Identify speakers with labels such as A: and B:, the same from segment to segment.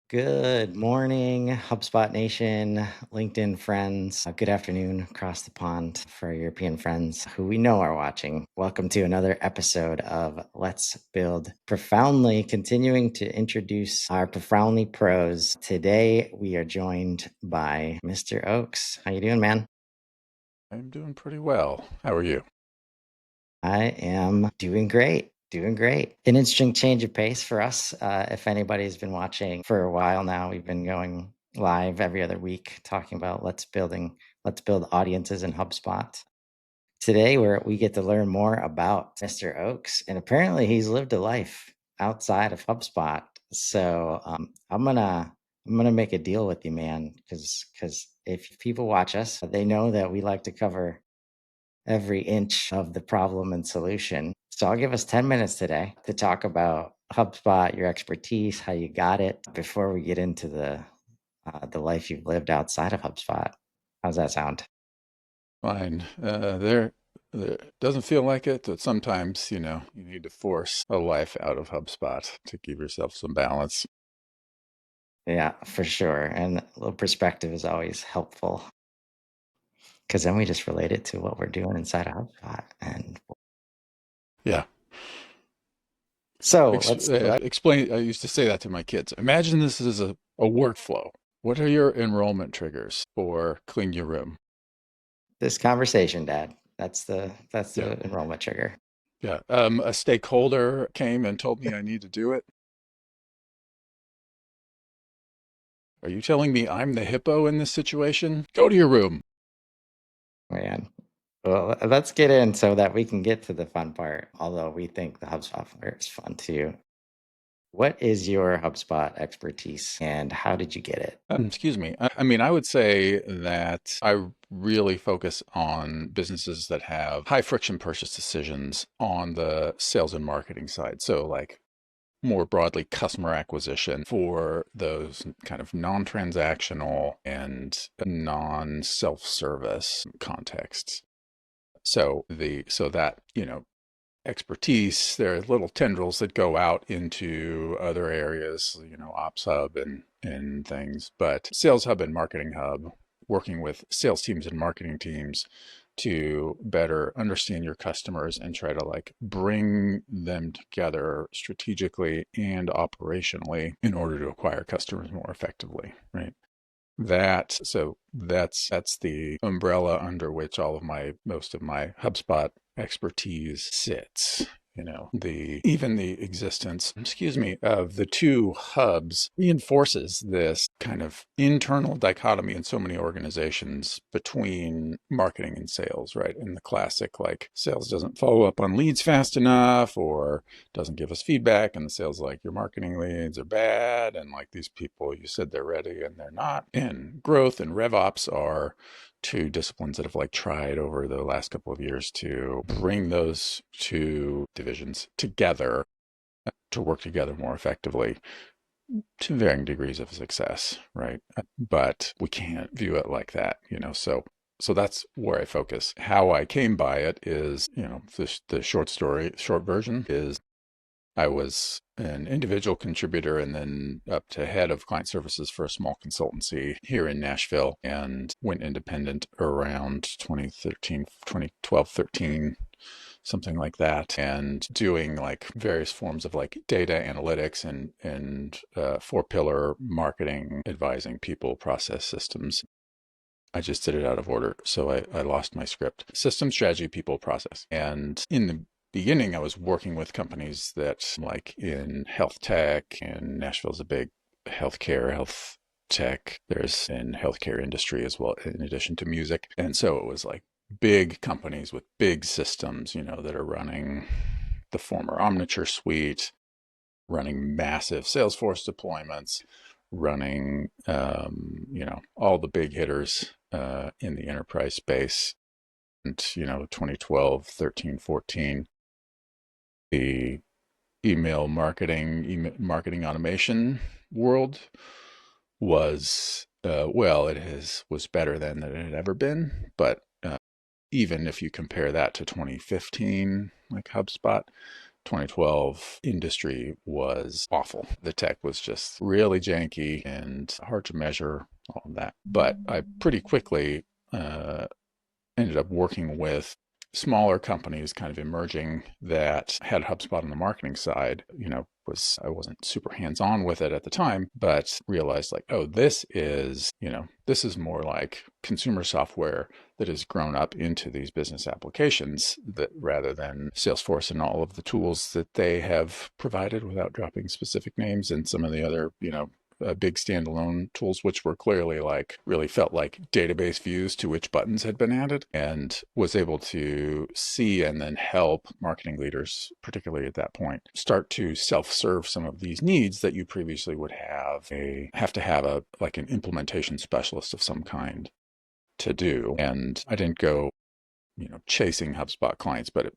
A: Good morning, HubSpot Nation, LinkedIn friends. Good afternoon across the pond for European friends who we know are watching. Welcome to another episode of Let's Build Profoundly, continuing to introduce our Profoundly pros. Today we are joined by Mr. Oakes. How you doing, man?
B: I'm doing pretty well. How are you?
A: I am doing great. Doing great. An interesting change of pace for us. If anybody's been watching for a while now, we've been going live every other week talking about let's build audiences in HubSpot. Today we get to learn more about Mr. Oakes, and apparently he's lived a life outside of HubSpot. So I'm gonna make a deal with you, man, because if people watch us, they know that we like to cover every inch of the problem and solution. So I'll give us 10 minutes today to talk about HubSpot, your expertise, how you got it, before we get into the life you've lived outside of HubSpot. How's that sound?
B: Fine. There doesn't feel like it, but sometimes, you need to force a life out of HubSpot to give yourself some balance.
A: Yeah, for sure. And a little perspective is always helpful because then we just relate it to what we're doing inside of HubSpot. And
B: Yeah.
A: so let's
B: I explain. I used to say that to my kids. Imagine this is a workflow. What are your enrollment triggers for clean your room?
A: this conversation, Dad. That's the
B: Yeah.
A: enrollment trigger.
B: Yeah. A stakeholder came and told me I need to do it. Are you telling me I'm the hippo in this situation? Go to your room.
A: Man. Well, let's get in so that we can get to the fun part, although we think the HubSpot part is fun too. What is your HubSpot expertise and how did you get it?
B: Excuse me. I mean, I would say that I really focus on businesses that have high friction purchase decisions on the sales and marketing side. So, like more broadly, customer acquisition for those kind of non-transactional and non-self-service contexts. So that, expertise, there are little tendrils that go out into other areas, Ops Hub and things, but Sales Hub and Marketing Hub, working with sales teams and marketing teams to better understand your customers and try to like bring them together strategically and operationally in order to acquire customers more effectively, right? That's the umbrella under which most of my HubSpot expertise sits. The even the existence, excuse me, of the two hubs reinforces this kind of internal dichotomy in so many organizations between marketing and sales, right? In the classic, like sales doesn't follow up on leads fast enough or doesn't give us feedback, and the sales like your marketing leads are bad, and like these people you said they're ready and they're not. And growth and RevOps are two disciplines that have like tried over the last couple of years to bring those two divisions together to work together more effectively to varying degrees of success, right? But we can't view it like that, so that's where I focus. How I came by it is, the short version is I was an individual contributor and then up to head of client services for a small consultancy here in Nashville and went independent around 2013, 2012, 13, something like that, and doing like various forms of like data analytics and four pillar marketing, advising people, process, systems. I just did it out of order. So I lost my script. System, strategy, people, process. And in the beginning, I was working with companies that like in health tech, and Nashville's a big health tech. There's in healthcare industry as well, in addition to music. And so it was like big companies with big systems, that are running the former Omniture suite, running massive Salesforce deployments, running, all the big hitters in the enterprise space. And, 2012, 13, 14, the email marketing automation world was better than it had ever been. But even if you compare that to 2015, like HubSpot, 2012 industry was awful. The tech was just really janky and hard to measure, all of that. But I pretty quickly ended up working with smaller companies kind of emerging that had HubSpot on the marketing side. I wasn't super hands-on with it at the time, but realized like, oh, this is more like consumer software that has grown up into these business applications, that rather than Salesforce and all of the tools that they have provided, without dropping specific names, and some of the other, big standalone tools, which were clearly like, really felt like database views to which buttons had been added, and was able to see and then help marketing leaders, particularly at that point, start to self-serve some of these needs that you previously would have to have a like an implementation specialist of some kind to do. And I didn't go, chasing HubSpot clients, but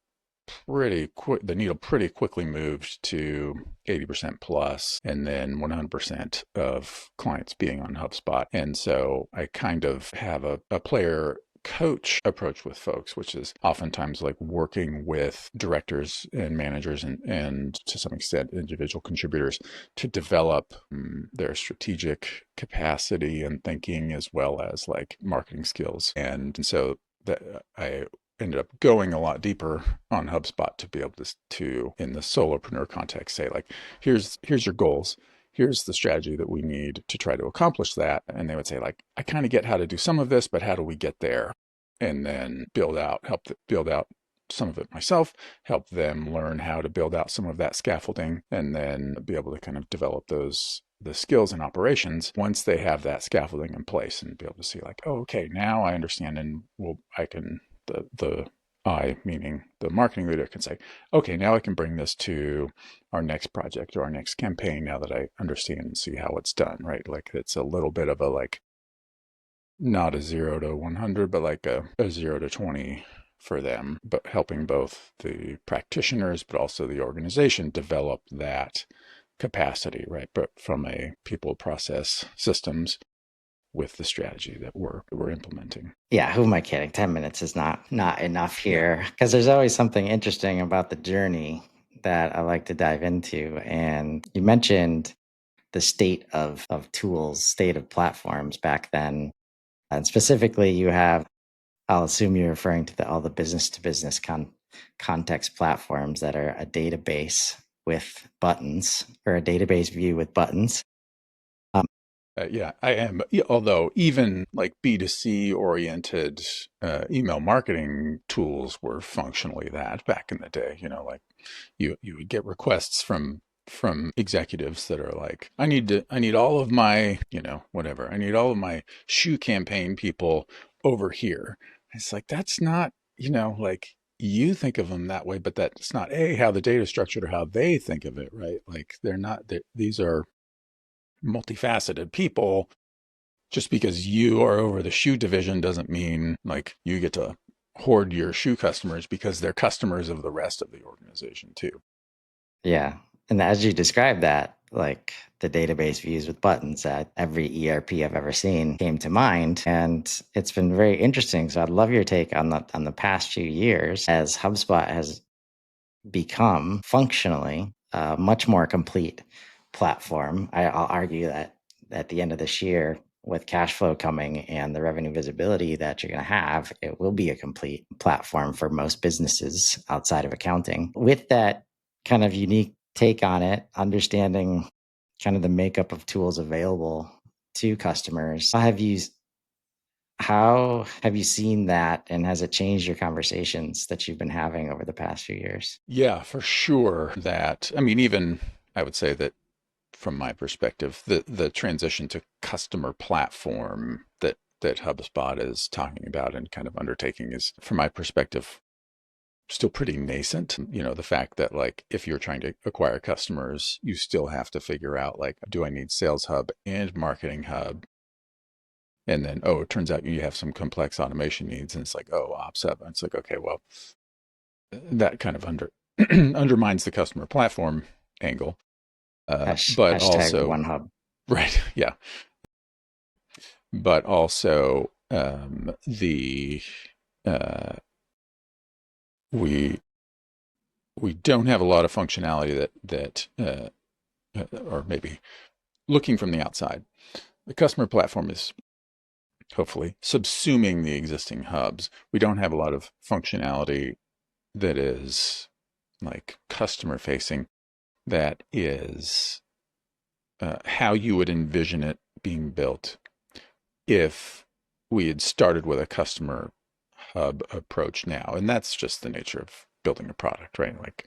B: the needle pretty quickly moved to 80% plus, and then 100% of clients being on HubSpot. And so I kind of have a player coach approach with folks, which is oftentimes like working with directors and managers and to some extent individual contributors to develop their strategic capacity and thinking, as well as like marketing skills. And so that I ended up going a lot deeper on HubSpot to be able to in the solopreneur context, say like, here's your goals, here's the strategy that we need to try to accomplish that. And they would say like, I kind of get how to do some of this, but how do we get there? And then help build out some of it myself, help them learn how to build out some of that scaffolding, and then be able to kind of develop the skills and operations once they have that scaffolding in place, and be able to see like, oh, okay, now I understand, and I can, the I, meaning the marketing leader, can say, okay, now I can bring this to our next project or our next campaign now that I understand and see how it's done, right? Like, it's a little bit of a like, not a 0 to 100, but like a 0 to 20 for them, but helping both the practitioners, but also the organization develop that capacity, right? But from a people, process, systems, with the strategy that we're implementing.
A: Yeah, who am I kidding? 10 minutes is not enough
B: Yeah.
A: here, because there's always something interesting about the journey that I like to dive into. And you mentioned the state of tools, state of platforms back then. And specifically, I'll assume you're referring to all the business to business context platforms that are a database with buttons, or a database view with buttons. Um,
B: Yeah, I am. Although even like B2C oriented email marketing tools were functionally that back in the day. Like you would get requests from executives that are like, I need all of my, whatever. I need all of my shoe campaign people over here. It's like, that's not, like, you think of them that way, but that's not how the data is structured or how they think of it, right? Like, these are multifaceted people. Just because you are over the shoe division doesn't mean like you get to hoard your shoe customers, because they're customers of the rest of the organization too.
A: yeah. And as you described that, like the database views with buttons, that every ERP I've ever seen came to mind. And it's been very interesting. So I'd love your take on the past few years, as HubSpot has become functionally a much more complete platform. I'll argue that at the end of this year, with cash flow coming and the revenue visibility that you're going to have, it will be a complete platform for most businesses outside of accounting. With that kind of unique take on it, understanding kind of the makeup of tools available to customers, how have you seen that, and has it changed your conversations that you've been having over the past few years?
B: Yeah, for sure. Even I would say that from my perspective, the transition to customer platform that HubSpot is talking about and kind of undertaking is, from my perspective, still pretty nascent. The fact that like, if you're trying to acquire customers, you still have to figure out like, do I need Sales Hub and Marketing Hub? And then, oh, it turns out you have some complex automation needs, and it's like, oh, Ops Hub. And it's like, okay, well, that kind of undermines the customer platform angle. But
A: Hashtag
B: also,
A: one hub.
B: right, yeah, but also the uh, we we don't have a lot of functionality or maybe looking from the outside, the customer platform is hopefully subsuming the existing hubs. We don't have a lot of functionality that is like customer facing, that is how you would envision it being built if we had started with a customer hub approach now. And that's just the nature of building a product, right? Like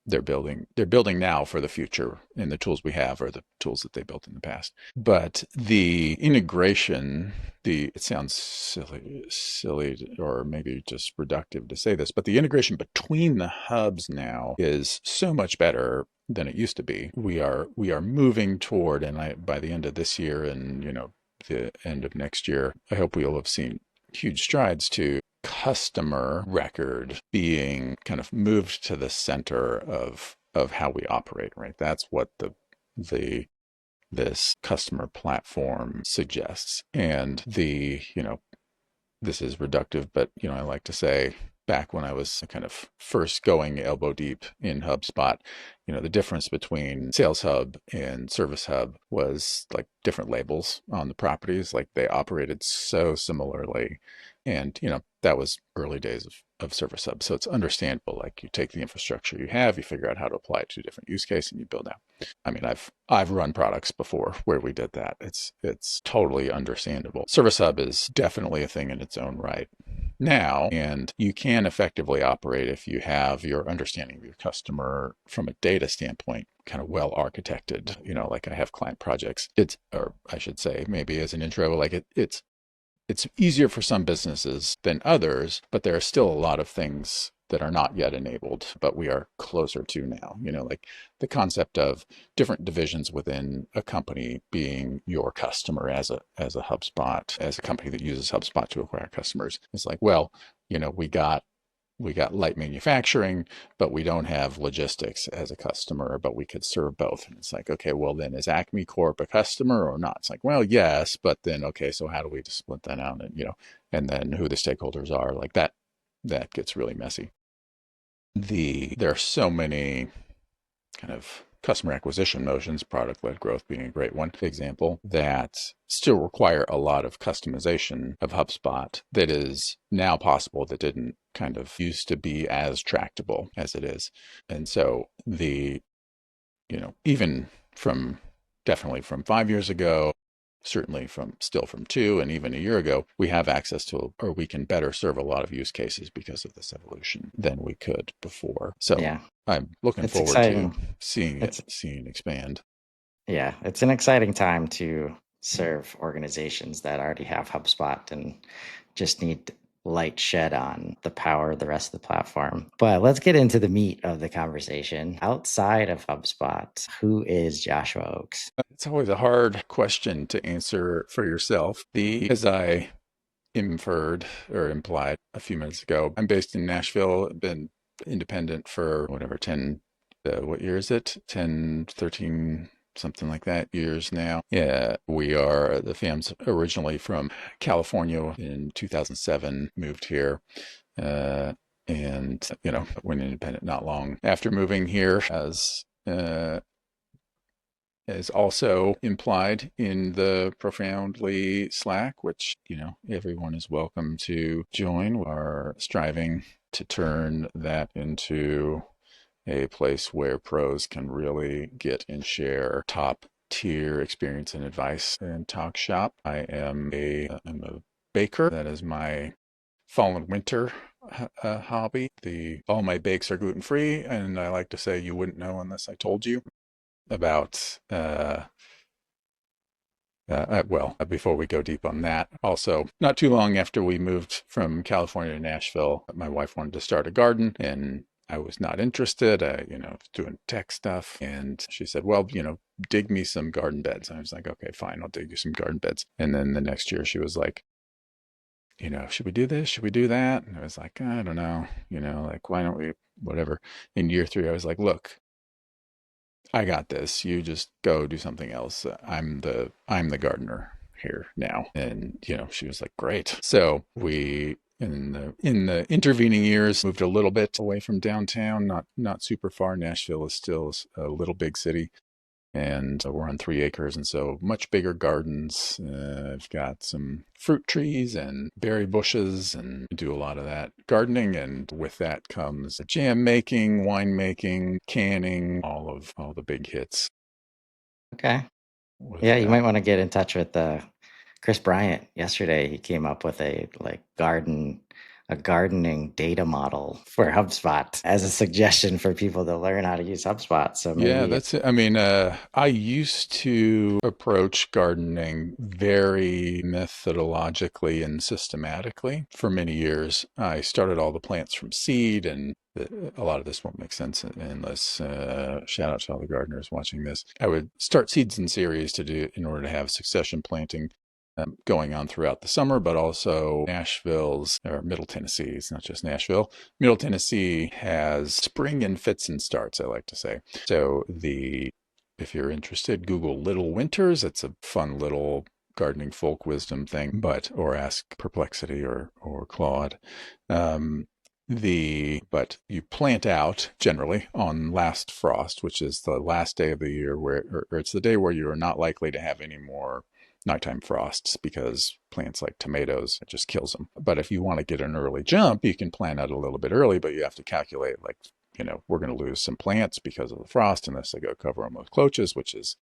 B: they're building now for the future, and the tools we have are the tools that they built in the past. But the integration, the it sounds silly or maybe just reductive to say this, but the integration between the hubs now is so much better than it used to be. We are moving toward, and by the end of this year, and the end of next year, I hope we'll have seen huge strides to customer record being kind of moved to the center of how we operate, right? That's what the this customer platform suggests. And this is reductive, but I like to say, back when I was kind of first going elbow deep in HubSpot, the difference between Sales Hub and Service Hub was like different labels on the properties. Like they operated so similarly. And, that was early days of Service Hub. So it's understandable. Like you take the infrastructure you have, you figure out how to apply it to a different use case, and you build out. I mean, I've run products before where we did that. It's totally understandable. Service Hub is definitely a thing in its own right now, and you can effectively operate if you have your understanding of your customer from a data standpoint kind of well architected. Like I have client projects. Or I should say, maybe as an intro, like it's easier for some businesses than others, but there are still a lot of things that are not yet enabled, but we are closer to now. Like the concept of different divisions within a company being your customer as a HubSpot, as a company that uses HubSpot to acquire customers. It's like, well, we got light manufacturing, but we don't have logistics as a customer, but we could serve both. And it's like, okay, well then is Acme Corp a customer or not? It's like, well, yes, but then, okay, so how do we just split that out? And then who the stakeholders are, like that gets really messy. There are so many kind of customer acquisition motions, product-led growth being a great one example, that still require a lot of customization of HubSpot that is now possible, that didn't kind of used to be as tractable as it is. And so even definitely from 5 years ago, certainly from 2, and even a year ago, we have access to, or we can better serve a lot of use cases because of this evolution than we could before. So
A: Yeah,
B: I'm looking
A: it's
B: forward to
A: exciting.
B: seeing
A: It's
B: it expand.
A: Yeah, it's an exciting time to serve organizations that already have HubSpot and just need light shed on the power of the rest of the platform. But let's get into the meat of the conversation. Outside of HubSpot, who is Joshua Oakes?
B: It's always a hard question to answer for yourself. As I inferred or implied a few minutes ago, I'm based in Nashville. I've been independent for whatever, 10, what year is it? 10, 13, something like that years now. Yeah, the fam's originally from California. In 2007, moved here. And, went independent not long after moving here, as also implied in the Profoundly Slack, which, everyone is welcome to join. We are striving to turn that into a place where pros can really get and share top tier experience and advice and talk shop. I'm a baker. That is my fall and winter hobby. All my bakes are gluten free, and I like to say you wouldn't know unless I told you about before we go deep on that, also, not too long after we moved from California to Nashville, my wife wanted to start a garden, and I was not interested. I, doing tech stuff. And she said, well, dig me some garden beds. And I was like, okay, fine, I'll dig you some garden beds. And then the next year she was like, should we do this? Should we do that? And I was like, I don't know, like, why don't we, whatever. In year 3, I was like, look, I got this. You just go do something else. I'm the gardener here now. And, she was like, great. So we in the intervening years, moved a little bit away from downtown, not super far. Nashville is still a little big city, and we're on 3 acres, and so much bigger gardens. I've got some fruit trees and berry bushes, and do a lot of that gardening. And with that comes jam making, wine making, canning, all the big hits
A: Okay.
B: with
A: Yeah, you
B: that.
A: might want to get in touch with Chris Bryant. Yesterday, he came up with a gardening data model for HubSpot as a suggestion for people to learn how to use HubSpot. So
B: Yeah,
A: maybe,
B: that's it. I mean, I used to approach gardening very methodologically and systematically for many years. I started all the plants from seed, and a lot of this won't make sense unless shout out to all the gardeners watching this. I would start seeds in series to do in order to have succession planting going on throughout the summer, but also Nashville's or Middle Tennessee. It's not just Nashville. Middle Tennessee has spring in fits and starts, I like to say. So if you're interested, Google Little Winters. It's a fun little gardening folk wisdom thing, or ask Perplexity or Claude. Um, but you plant out generally on last frost, which is the last day of the year or it's the day where you are not likely to have any more nighttime frosts, because plants like tomatoes, it just kills them. But if you want to get an early jump, you can plant out a little bit early, but you have to calculate, like, we're going to lose some plants because of the frost unless they go cover them with cloches, which is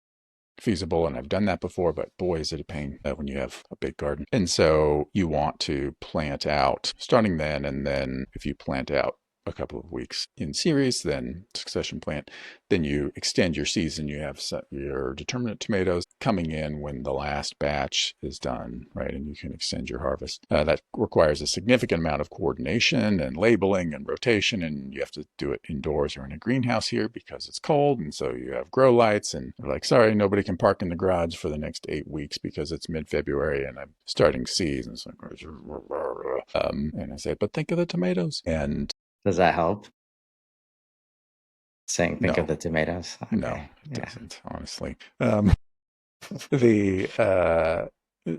B: feasible. And I've done that before, but boy, is it a pain when you have a big garden. And so you want to plant out starting then. And then if you plant out a couple of weeks in series, then succession plant, then you extend your season. You have your determinate tomatoes coming in when the last batch is done, right? And you can extend your harvest. That requires a significant amount of coordination and labeling and rotation, and you have to do it indoors or in a greenhouse here because it's cold. And so you have grow lights, and they're like, sorry, nobody can park in the garage for the next 8 weeks because it's mid-February and I'm starting seeds. And it's like, and I say, but think of the tomatoes. And
A: does that help? Saying, think of
B: no,
A: the tomatoes.
B: no,
A: Okay.
B: it
A: Yeah.
B: doesn't, honestly. The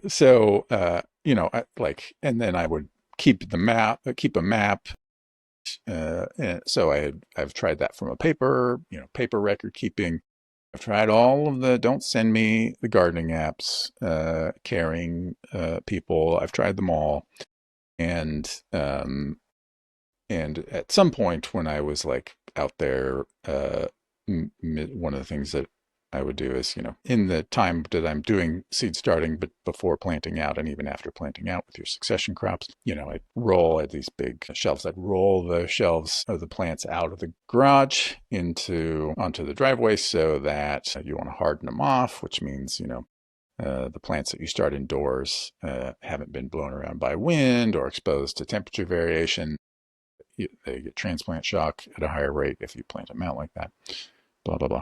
B: so and then I would keep a map. And so I've tried that from a paper record keeping. I've tried all of the don't send me the gardening apps, caring people. I've tried them all, and at some point when I was like out there, one of the things that I would do is, in the time that I'm doing seed starting, but before planting out and even after planting out with your succession crops, I'd these big shelves. I'd roll the shelves of the plants out of the garage onto the driveway, so that you want to harden them off, which means, the plants that you start indoors haven't been blown around by wind or exposed to temperature variation. They get transplant shock at a higher rate if you plant them out like that. Blah blah blah.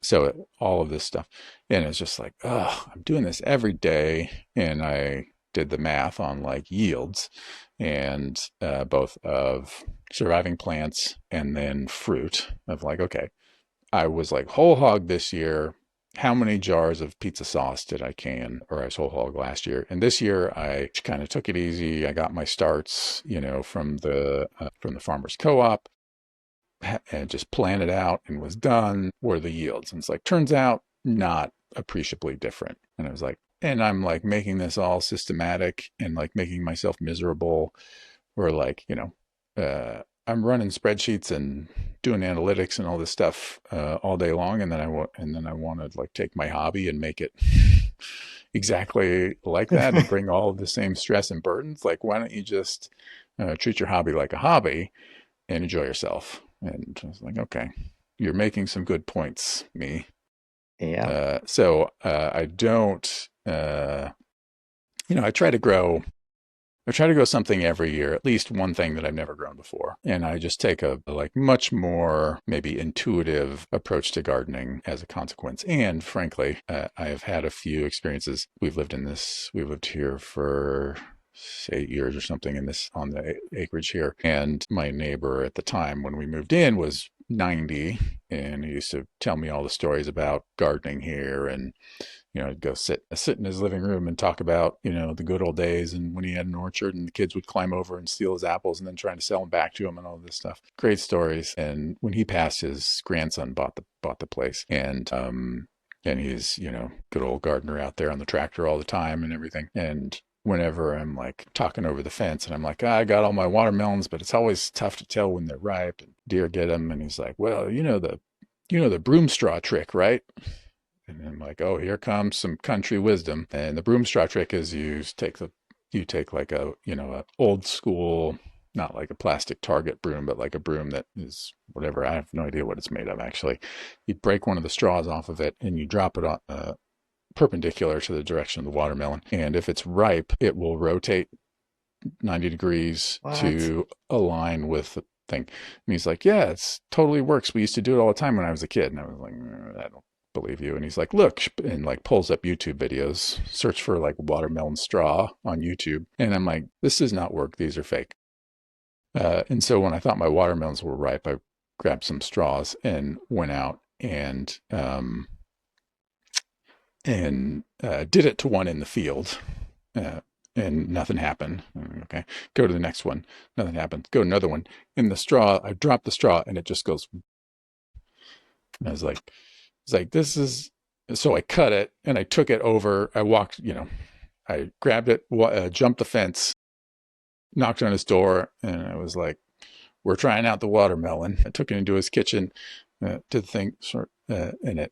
B: So all of this stuff, and it's just like, oh, I'm doing this every day, and I did the math on like yields, and both of surviving plants and then fruit. Of like, okay, I was like whole hog this year. How many jars of pizza sauce did I can, or I was whole hog last year? And this year I kind of took it easy. I got my starts, from the farmers co-op, and just planted out and was done. Were the yields? And it's like, turns out not appreciably different. And I was like, and I'm like making this all systematic and like making myself miserable, or like, I'm running spreadsheets and doing analytics and all this stuff all day long, and then I want to like take my hobby and make it exactly like that and bring all of the same stress and burdens. Like, why don't you just treat your hobby like a hobby and enjoy yourself? And I was like, okay, you're making some good points, me.
A: Yeah.
B: I don't, I try to grow something every year, at least one thing that I've never grown before. And I just take a like much more maybe intuitive approach to gardening as a consequence. And frankly, I have had a few experiences. We've lived here for 8 years or something on the acreage here. And my neighbor at the time when we moved in was 90, and he used to tell me all the stories about gardening here, and I'd go sit in his living room and talk about, the good old days and when he had an orchard and the kids would climb over and steal his apples and then trying to sell them back to him and all this stuff. Great stories. And when he passed, his grandson bought the place. And he's, good old gardener out there on the tractor all the time and everything. And whenever I'm like talking over the fence and I'm like, I got all my watermelons, but it's always tough to tell when they're ripe and deer get them. And he's like, well, the broom straw trick, right? And I'm like, oh, here comes some country wisdom. And the broom straw trick is you take like a old school, not like a plastic Target broom, but like a broom that is whatever. I have no idea what it's made of actually. You break one of the straws off of it and you drop it on perpendicular to the direction of the watermelon. And if it's ripe, it will rotate 90 degrees
A: What?
B: to align with the thing. And he's like, yeah, it's totally works. We used to do it all the time when I was a kid. And I was like, I don't believe you. And he's like, look, and like pulls up YouTube videos, search for like watermelon straw on YouTube. And I'm like, this does not work. These are fake. And so when I thought my watermelons were ripe, I grabbed some straws and went out and did it to one in the field. And nothing happened. Okay, go to the next one. Nothing happened. Go to another one. In the straw, I dropped the straw and it just goes. And I was like, this is. So I cut it and I took it over. I walked, I grabbed it, jumped the fence, knocked on his door, and I was like, we're trying out the watermelon. I took it into his kitchen, did the thing, and it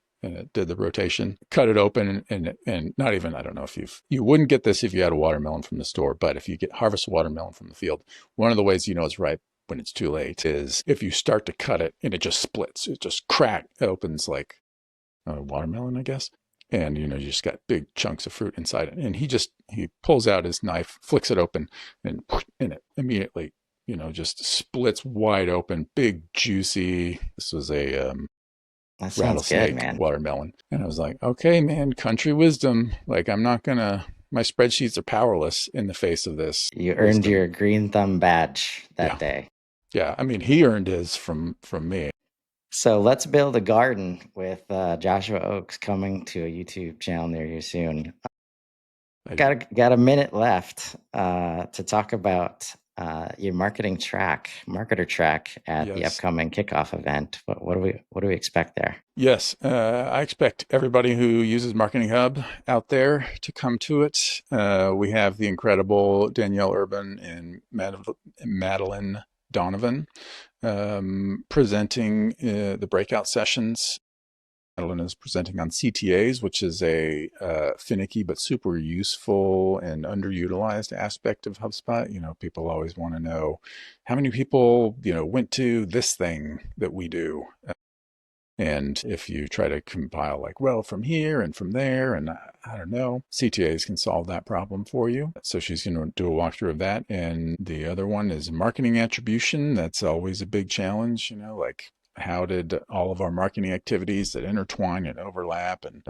B: did the rotation, cut it open, and not even, I don't know if you wouldn't get this if you had a watermelon from the store, but if you harvest a watermelon from the field, one of the ways you know it's ripe when it's too late is if you start to cut it and it just splits, it just it opens like a watermelon, I guess. And, you just got big chunks of fruit inside it. And he pulls out his knife, flicks it open, and it immediately, just splits wide open, big, juicy. This was a
A: That sounds good,
B: rattlesnake
A: man.
B: watermelon. And I was like, okay, man, country wisdom. Like, my spreadsheets are powerless in the face of this
A: You earned
B: wisdom.
A: your green thumb badge that
B: Yeah.
A: day.
B: Yeah. I mean, he earned his from me.
A: So let's build a garden with Joshua Oakes coming to a YouTube channel near you soon. Got a minute left to talk about your marketer track at the
B: Yes.
A: upcoming kickoff event. What do we expect there?
B: Yes, I expect everybody who uses Marketing Hub out there to come to it. We have the incredible Danielle Urban and Madeline Donovan presenting the breakout sessions. Carolan is presenting on CTAs, which is a finicky but super useful and underutilized aspect of HubSpot. People always want to know how many people, went to this thing that we do. And if you try to compile like, well, from here and from there, and I don't know, CTAs can solve that problem for you. So she's going to do a walkthrough of that. And the other one is marketing attribution. That's always a big challenge, like how did all of our marketing activities that intertwine and overlap and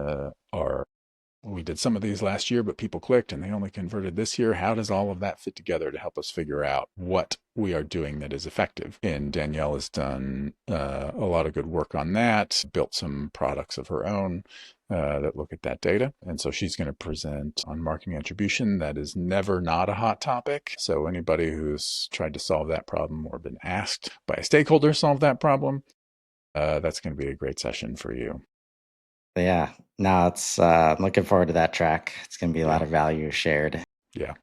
B: we did some of these last year, but people clicked and they only converted this year. How does all of that fit together to help us figure out what we are doing that is effective? And Danielle has done a lot of good work on that, built some products of her own that look at that data. And so she's going to present on marketing attribution. That is never not a hot topic. So anybody who's tried to solve that problem or been asked by a stakeholder to solve that problem, that's going to be a great session for you.
A: Yeah, no, it's I'm looking forward to that track. It's going to be a lot
B: Yeah.
A: of value shared.
B: Yeah.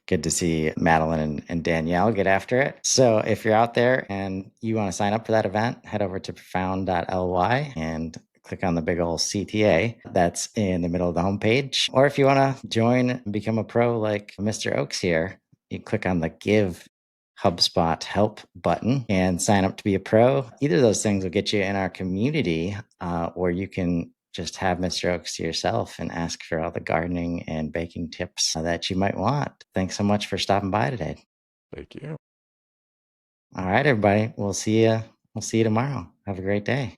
A: Good to see Madeline and Danielle get after it. So if you're out there and you want to sign up for that event, head over to profound.ly and click on the big old CTA that's in the middle of the homepage. Or if you want to join and become a pro like Mr. Oakes here, you click on the Give HubSpot Help button and sign up to be a pro. Either of those things will get you in our community where you can just have Mr. Oakes to yourself and ask for all the gardening and baking tips that you might want. Thanks so much for stopping by today.
B: Thank you.
A: All right, everybody. We'll see you tomorrow. Have a great day.